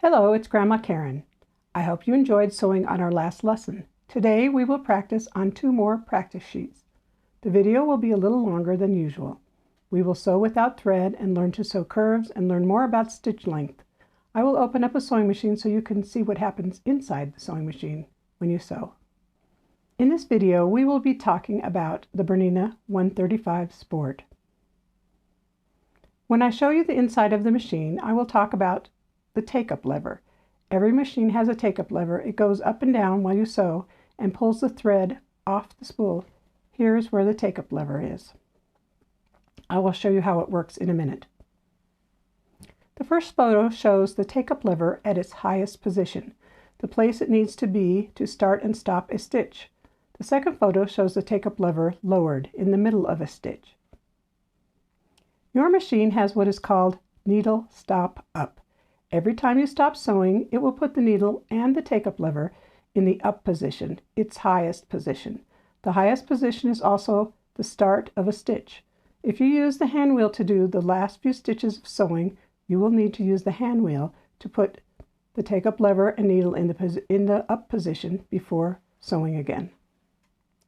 Hello, it's Grandma Karen. I hope you enjoyed sewing on our last lesson. Today we will practice on 2 more practice sheets. The video will be a little longer than usual. We will sew without thread and learn to sew curves and learn more about stitch length. I will open up a sewing machine so you can see what happens inside the sewing machine when you sew. In this video we will be talking about the Bernina 135 Sport. When I show you the inside of the machine, I will talk about the take-up lever. Every machine has a take-up lever. It goes up and down while you sew and pulls the thread off the spool. Here's where the take-up lever is. I will show you how it works in a minute. The first photo shows the take-up lever at its highest position, the place it needs to be to start and stop a stitch. The second photo shows the take-up lever lowered in the middle of a stitch. Your machine has what is called needle stop up. Every time you stop sewing, it will put the needle and the take-up lever in the up position, its highest position. The highest position is also the start of a stitch. If you use the hand wheel to do the last few stitches of sewing, you will need to use the hand wheel to put the take-up lever and needle in the up position before sewing again.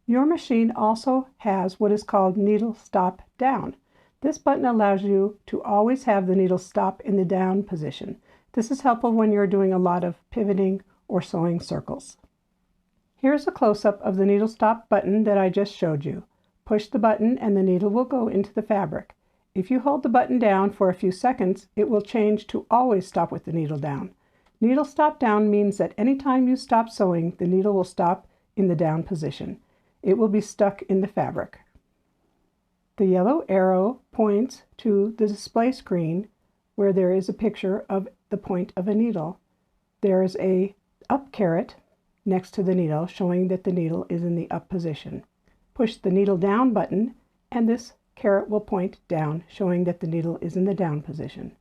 Your machine also has what is called needle stop down. This button allows you to always have the needle stop in the down position. This is helpful when you're doing a lot of pivoting or sewing circles. Here's a close-up of the needle stop button that I just showed you. Push the button and the needle will go into the fabric. If you hold the button down for a few seconds, it will change to always stop with the needle down. Needle stop down means that anytime you stop sewing, the needle will stop in the down position. It will be stuck in the fabric. The yellow arrow points to the display screen where there is a picture of the point of a needle. There is a up caret next to the needle showing that the needle is in the up position. Push the needle down button and this caret will point down showing that the needle is in the down position.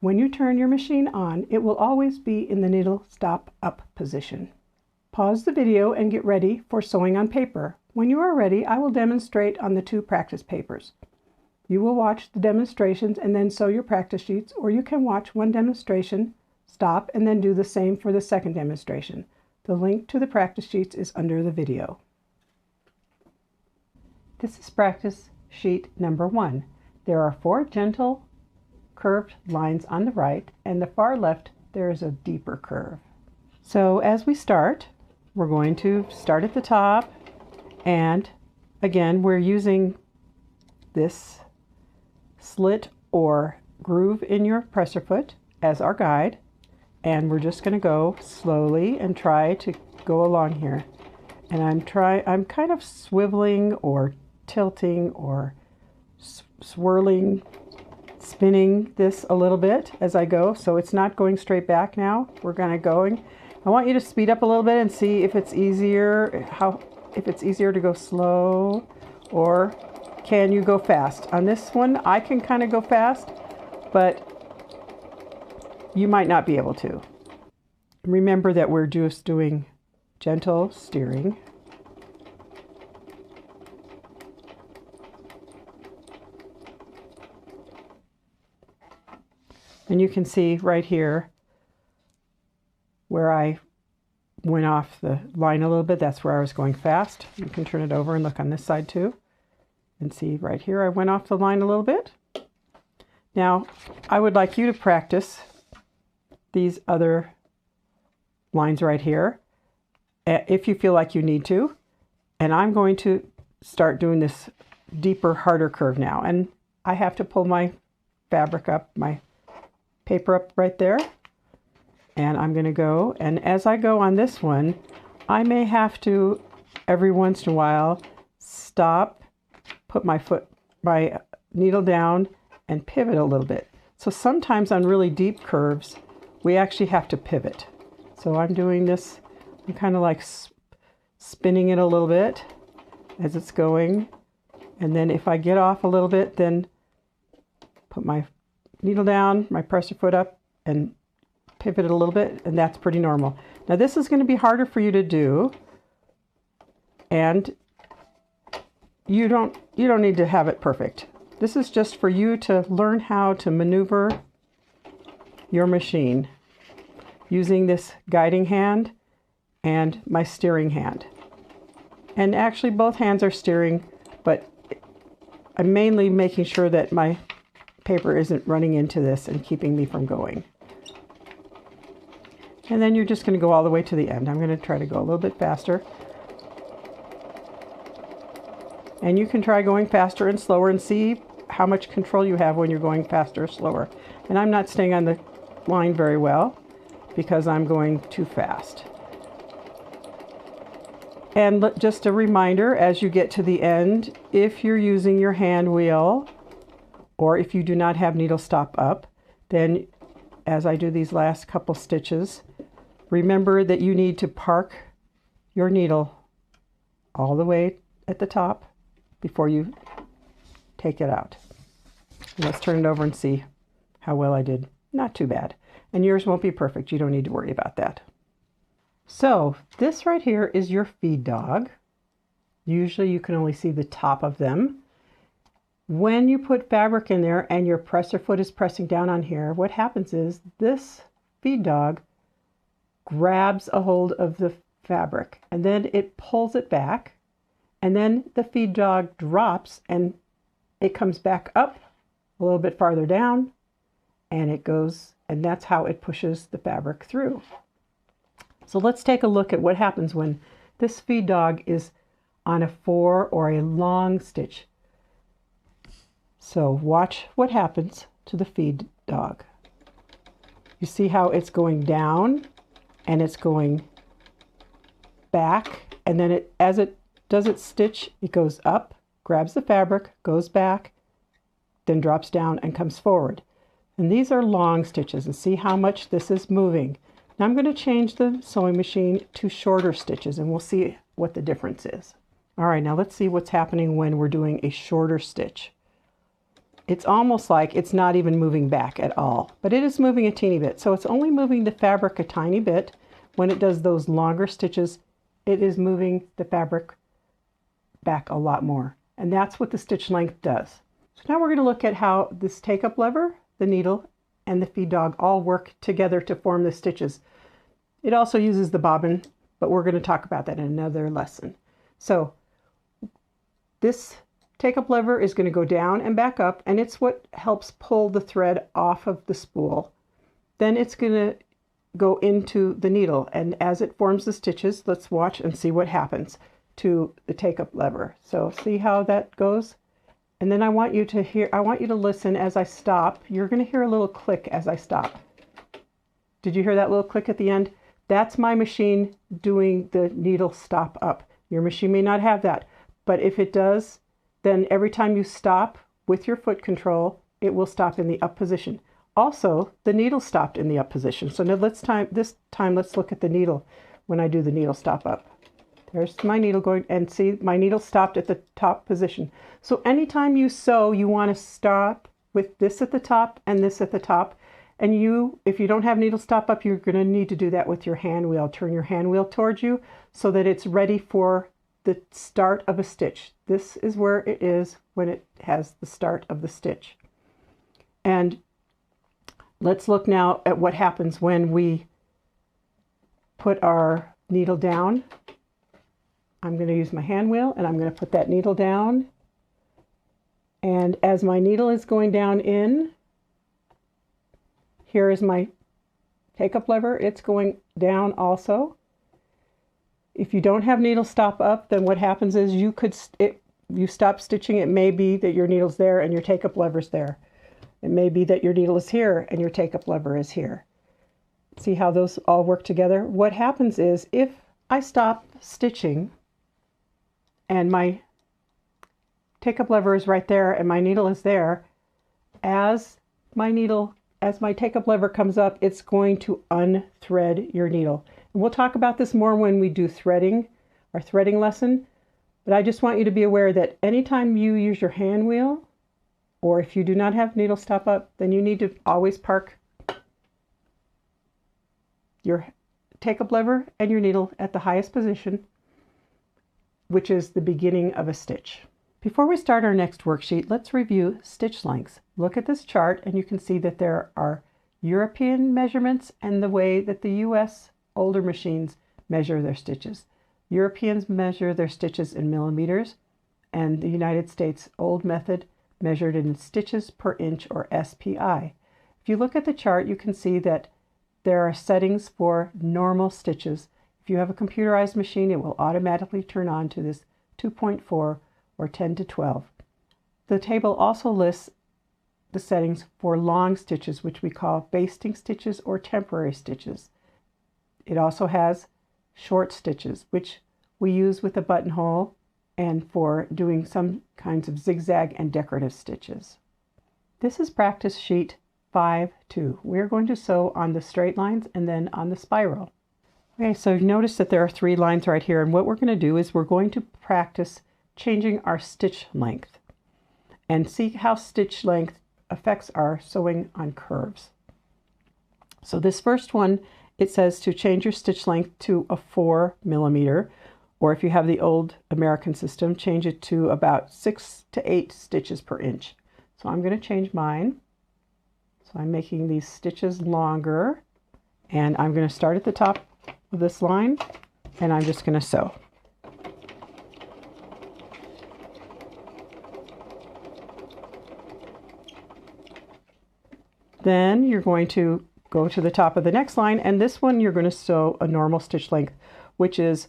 When you turn your machine on, it will always be in the needle stop up position. Pause the video and get ready for sewing on paper. When you are ready, I will demonstrate on the 2 practice papers. You will watch the demonstrations and then sew your practice sheets, or you can watch one demonstration, stop, and then do the same for the second demonstration. The link to the practice sheets is under the video. This is practice sheet number 1. There are 4 gentle curved lines on the right, and the far left there is a deeper curve. So as we start, we're going to start at the top, and again we're using this slit or groove in your presser foot as our guide, and we're just going to go slowly and try to go along here. And I'm kind of swiveling or tilting or swirling, spinning this a little bit as I go, so it's not going straight back now. We're kind of going. I want you to speed up a little bit and see if it's easier, if it's easier to go slow or can you go fast. On this one, I can kind of go fast, but you might not be able to. Remember that we're just doing gentle steering. And you can see right here where I went off the line a little bit. That's where I was going fast. You can turn it over and look on this side too. And see right here I went off the line a little bit. Now I would like you to practice these other lines right here if you feel like you need to. And I'm going to start doing this deeper, harder curve now. And I have to pull my fabric up, my paper up right there. And I'm going to go, and as I go on this one, I may have to every once in a while stop, put my needle down and pivot a little bit. So sometimes on really deep curves, we actually have to pivot. So I'm doing this, I'm kind of like spinning it a little bit as it's going. And then if I get off a little bit, then put my needle down, my presser foot up, and pivot it a little bit, and that's pretty normal. Now this is going to be harder for you to do, and you don't need to have it perfect. This is just for you to learn how to maneuver your machine. using this guiding hand and my steering hand. And actually both hands are steering, but I'm mainly making sure that my paper isn't running into this and keeping me from going. And then you're just going to go all the way to the end. I'm going to try to go a little bit faster. And you can try going faster and slower and see how much control you have when you're going faster or slower. And I'm not staying on the line very well because I'm going too fast. And just a reminder, as you get to the end, if you're using your hand wheel or if you do not have needle stop up, then as I do these last couple stitches, remember that you need to park your needle all the way at the top before you take it out. Let's turn it over and see how well I did. Not too bad. And yours won't be perfect. You don't need to worry about that. So this right here is your feed dog. Usually you can only see the top of them. When you put fabric in there and your presser foot is pressing down on here, what happens is this feed dog grabs a hold of the fabric and then it pulls it back, and then the feed dog drops and it comes back up a little bit farther down and it goes, and that's how it pushes the fabric through. So let's take a look at what happens when this feed dog is on a 4 or a long stitch. So watch what happens to the feed dog. You see how it's going down and it's going back, and then as it does its stitch, it goes up, grabs the fabric, goes back, then drops down and comes forward. And these are long stitches, and see how much this is moving. Now I'm going to change the sewing machine to shorter stitches and we'll see what the difference is. All right, now let's see what's happening when we're doing a shorter stitch. It's almost like it's not even moving back at all, but it is moving a teeny bit. So it's only moving the fabric a tiny bit. When it does those longer stitches, it is moving the fabric back a lot more. And that's what the stitch length does. So now we're going to look at how this take-up lever, the needle, and the feed dog all work together to form the stitches. It also uses the bobbin, but we're going to talk about that in another lesson. So this take-up lever is going to go down and back up, and it's what helps pull the thread off of the spool. Then it's going to go into the needle, and as it forms the stitches, let's watch and see what happens to the take-up lever. So see how that goes? And then I want you to listen as I stop. You're going to hear a little click as I stop. Did you hear that little click at the end? That's my machine doing the needle stop up. Your machine may not have that, but if it does, then every time you stop with your foot control, it will stop in the up position. Also, the needle stopped in the up position. So now this time let's look at the needle when I do the needle stop up. There's my needle going, and see, my needle stopped at the top position. So anytime you sew, you want to stop with this at the top and this at the top. And if you don't have needle stop up, you're going to need to do that with your hand wheel. Turn your hand wheel towards you so that it's ready for the start of a stitch. This is where it is when it has the start of the stitch. And let's look now at what happens when we put our needle down. I'm going to use my hand wheel and I'm going to put that needle down. And as my needle is going down in, here is my take-up lever. It's going down also. If you don't have needle stop up, then what happens is you stop stitching. It may be that your needle's there and your take-up lever's there. It may be that your needle is here and your take-up lever is here. See how those all work together? What happens is if I stop stitching and my take-up lever is right there and my needle is there, as my take-up lever comes up, it's going to unthread your needle. And we'll talk about this more when we do threading, our threading lesson. But I just want you to be aware that anytime you use your hand wheel, or if you do not have needle stop up, then you need to always park your take-up lever and your needle at the highest position, which is the beginning of a stitch. Before we start our next worksheet, let's review stitch lengths. Look at this chart and you can see that there are European measurements and the way that the US older machines measure their stitches. Europeans measure their stitches in millimeters, and the United States old method measured in stitches per inch, or SPI. If you look at the chart, you can see that there are settings for normal stitches. If you have a computerized machine, it will automatically turn on to this 2.4 or 10 to 12. The table also lists the settings for long stitches, which we call basting stitches or temporary stitches. It also has short stitches, which we use with a buttonhole and for doing some kinds of zigzag and decorative stitches. This is practice sheet 5-2. We're going to sew on the straight lines and then on the spiral. Okay, so notice that there are 3 lines right here, and what we're going to do is we're going to practice changing our stitch length and see how stitch length affects our sewing on curves. So this first one, it says to change your stitch length to a 4 millimeter, or if you have the old American system, change it to about 6 to 8 stitches per inch. So I'm going to change mine. So I'm making these stitches longer, and I'm going to start at the top of this line, and I'm just going to sew. Then you're going to go to the top of the next line, and this one you're going to sew a normal stitch length, which is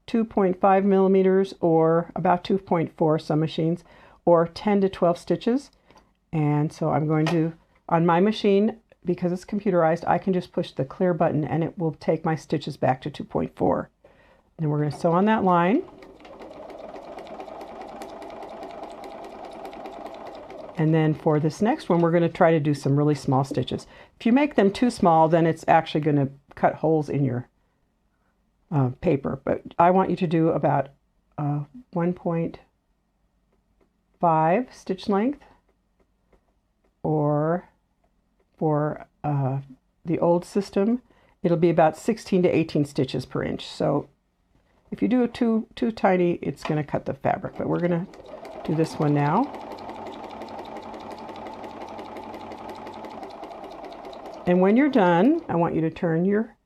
2.5 millimeters or about 2.4 some machines, or 10 to 12 stitches. And so I'm going to, on my machine, because it's computerized, I can just push the clear button and it will take my stitches back to 2.4. And we're going to sew on that line. And then for this next one, we're going to try to do some really small stitches. If you make them too small, then it's actually going to cut holes in your paper. But I want you to do about 1.5 stitch length, or for the old system, it'll be about 16 to 18 stitches per inch. So if you do it too tiny, it's going to cut the fabric. But we're going to do this one now. And when you're done, I want you to turn your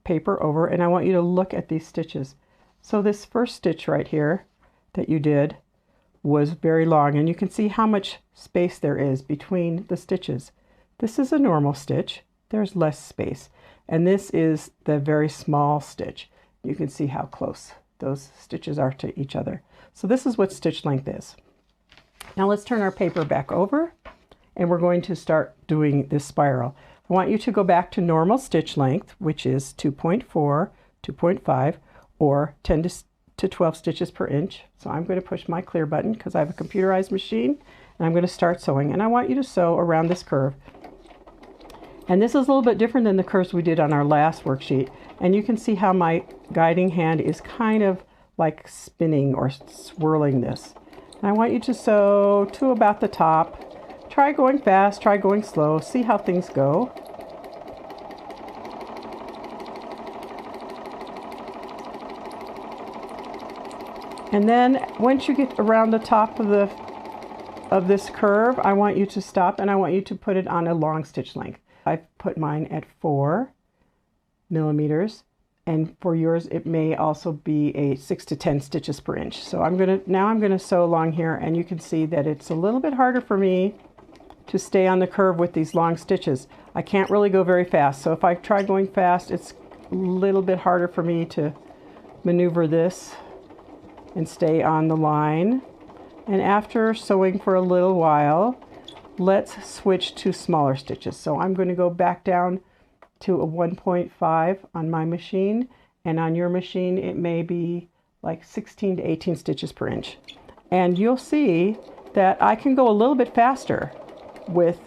paper over and I want you to look at these stitches. So this first stitch right here that you did was very long, and you can see how much space there is between the stitches. This is a normal stitch. There's less space. And this is the very small stitch. You can see how close those stitches are to each other. So this is what stitch length is. Now let's turn our paper back over, and we're going to start doing this spiral. I want you to go back to normal stitch length, which is 2.4, 2.5, or 10 to 12 stitches per inch. So I'm going to push my clear button because I have a computerized machine, and I'm going to start sewing. And I want you to sew around this curve. And this is a little bit different than the curves we did on our last worksheet. And you can see how my guiding hand is kind of like spinning or swirling this. And I want you to sew to about the top. Try going fast, try going slow, see how things go. And then once you get around the top of this curve, I want you to stop and I want you to put it on a long stitch length. I've put mine at 4 millimeters, and for yours it may also be a 6 to 10 stitches per inch. So now I'm gonna sew along here, and you can see that it's a little bit harder for me to stay on the curve with these long stitches. I can't really go very fast, so if I try going fast, it's a little bit harder for me to maneuver this and stay on the line. And after sewing for a little while, let's switch to smaller stitches. So I'm going to go back down to a 1.5 on my machine, and on your machine it may be like 16 to 18 stitches per inch. And you'll see that I can go a little bit faster with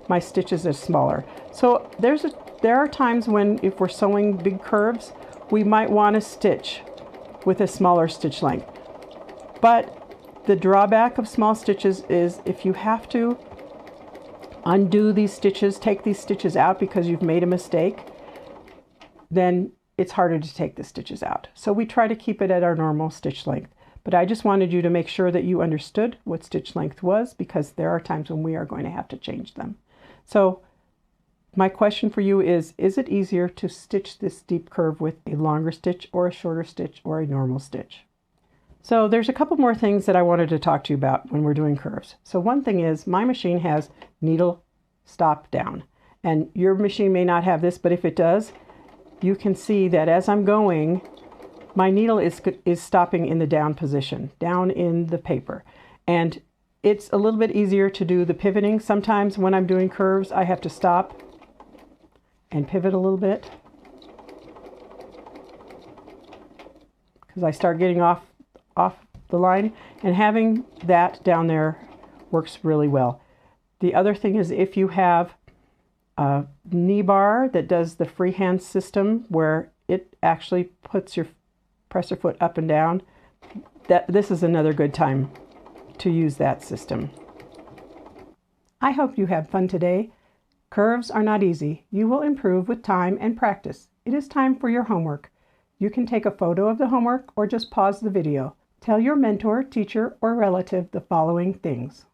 my stitches as smaller. So there are times when, if we're sewing big curves, we might want to stitch with a smaller stitch length. But the drawback of small stitches is if you have to undo these stitches, take these stitches out because you've made a mistake, then it's harder to take the stitches out. So we try to keep it at our normal stitch length. But I just wanted you to make sure that you understood what stitch length was, because there are times when we are going to have to change them. So My question for you is it easier to stitch this deep curve with a longer stitch or a shorter stitch or a normal stitch? So there's a couple more things that I wanted to talk to you about when we're doing curves. So one thing is my machine has needle stop down, and your machine may not have this, but if it does, you can see that as I'm going, my needle is stopping in the down position, down in the paper. And it's a little bit easier to do the pivoting. Sometimes when I'm doing curves, I have to stop and pivot a little bit because I start getting off the line, and having that down there works really well. The other thing is if you have a knee bar that does the freehand system where it actually puts your presser foot up and down, this is another good time to use that system. I hope you had fun today. Curves are not easy. You will improve with time and practice. It is time for your homework. You can take a photo of the homework or just pause the video. Tell your mentor, teacher, or relative the following things.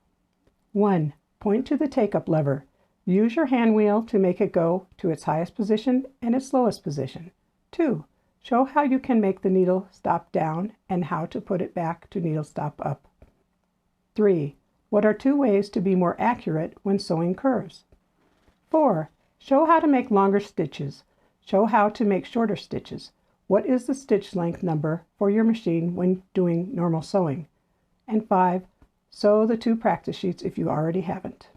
1. Point to the take-up lever. Use your hand wheel to make it go to its highest position and its lowest position. 2. Show how you can make the needle stop down and how to put it back to needle stop up. 3. What are 2 ways to be more accurate when sewing curves? 4. Show how to make longer stitches. Show how to make shorter stitches. What is the stitch length number for your machine when doing normal sewing? And 5. Sew the 2 practice sheets if you already haven't.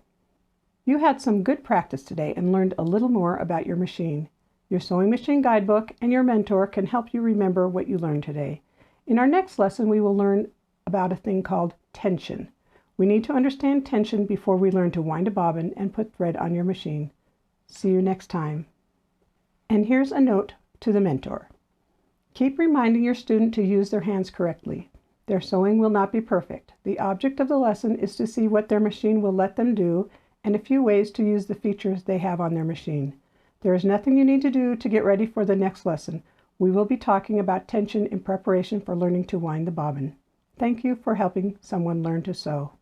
You had some good practice today and learned a little more about your machine. Your sewing machine guidebook and your mentor can help you remember what you learned today. In our next lesson, we will learn about a thing called tension. We need to understand tension before we learn to wind a bobbin and put thread on your machine. See you next time. And here's a note to the mentor. Keep reminding your student to use their hands correctly. Their sewing will not be perfect. The object of the lesson is to see what their machine will let them do and a few ways to use the features they have on their machine. There is nothing you need to do to get ready for the next lesson. We will be talking about tension in preparation for learning to wind the bobbin. Thank you for helping someone learn to sew.